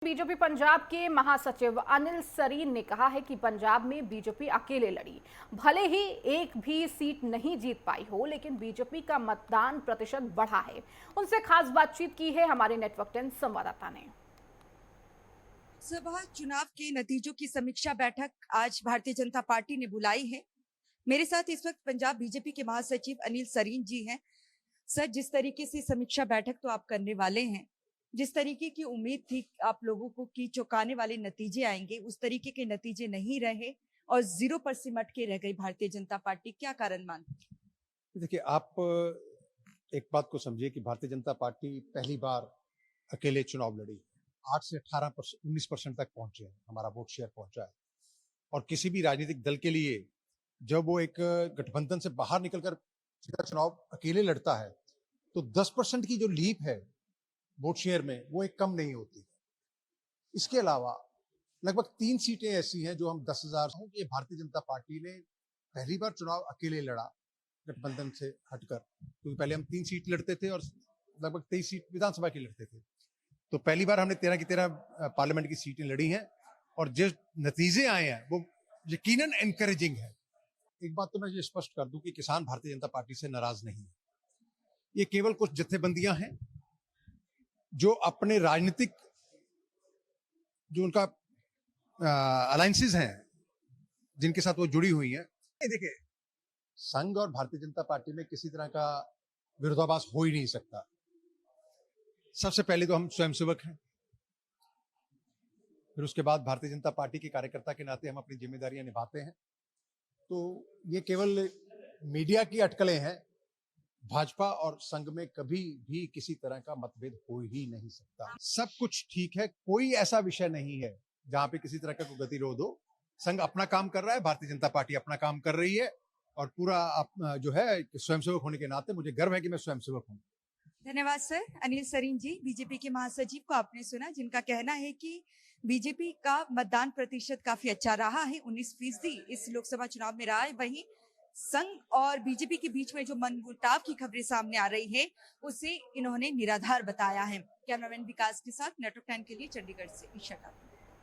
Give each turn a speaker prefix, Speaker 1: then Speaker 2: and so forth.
Speaker 1: BJP Punjab के महासचिव अनिल सरीन ने कहा है कि पंजाब में बीजेपी अकेले लड़ी। भले ही एक भी सीट नहीं जीत पाई हो, लेकिन बीजेपी का मतदान प्रतिशत बढ़ा है। उनसे खास बातचीत की है हमारे नेटवर्क 10 संवाददाता ने।
Speaker 2: लोकसभा चुनाव के नतीजों की समीक्षा बैठक आज भारतीय जनता पार्टी ने बुलाई है। मेरे साथ इस वक्त पंजाब बीजेपी के महासचिव अनिल सरीन जी हैं। सर, जिस तरीके से समीक्षा बैठक तो आप करने वाले हैं, जिस तरीके की उम्मीद थी आप लोगों को कि चौंकाने वाले नतीजे आएंगे, उस तरीके के नतीजे नहीं रहे और 0 पर सिमट के रह गई भारतीय जनता पार्टी। क्या कारण मानते हैं?
Speaker 3: देखिए, आप एक बात को समझिए कि भारतीय जनता पार्टी पहली बार अकेले चुनाव लड़ी। 8 से 18% 19% तक पहुंचे हैं, हमारा वोट शेयर पहुंचा है। और किसी भी राजनीतिक दल के लिए जब वो एक गठबंधन से बाहर निकलकर सीधा चुनाव अकेले लड़ता है, तो 10% की जो लीप है वोट शेयर में, वो एक कम नहीं होती। इसके अलावा लगभग 3 सीटें ऐसी हैं जो हम 10,000 ये भारतीय जनता पार्टी ने पहली बार चुनाव अकेले लड़ा गठबंधन से हटकर, क्योंकि पहले हम 3 सीट लड़ते थे और लगभग 23 सीट विधानसभा की लड़ते थे। तो पहली बार हमने 13 की 13 पार्लियामेंट की सीटें लड़ी हैं और जो नतीजे आए हैं वो यकीनन एनकरेजिंग है। एक बात तो मैं ये स्पष्ट कर दूं कि किसान भारतीय जनता पार्टी से नाराज नहीं है। ये केवल कुछ जत्थेबंदियां हैं जो अपने राजनीतिक जो उनका अलायंसेस हैं, जिनके साथ वो जुड़ी हुई हैं। देखिए, संघ और भारतीय जनता पार्टी में किसी तरह का विरोधाभास हो ही नहीं सकता। सबसे पहले तो हम स्वयंसेवक हैं, फिर उसके बाद भारतीय जनता पार्टी के कार्यकर्ता के नाते हम अपनी जिम्मेदारियां निभाते हैं। तो ये केवल मीडिया की अटकलें हैं। भाजपा और संघ में कभी भी किसी तरह का मतभेद हो ही नहीं सकता। सब कुछ ठीक है, कोई ऐसा विषय नहीं है जहां पे किसी तरह का कोई गतिरोध हो। संघ अपना काम कर रहा है, भारतीय जनता पार्टी अपना काम कर रही है और पूरा जो है स्वयंसेवक होने के नाते मुझे गर्व है कि मैं स्वयंसेवक हूं।
Speaker 2: धन्यवाद सर। अनिल सरीन जी, बीजेपी के महासचिव को आपने सुना, जिनका कहना है कि बीजेपी का मतदान प्रतिशत काफी अच्छा रहा है, 19% इस लोकसभा चुनाव में रहा है। वहीं संघ और बीजेपी के बीच में जो मनमुटाव की खबरें सामने आ रही है, उसे इन्होंने निराधार बताया है। कैमरामैन विकास के साथ नेटवर्क 10 के लिए चंडीगढ़ से ईशा।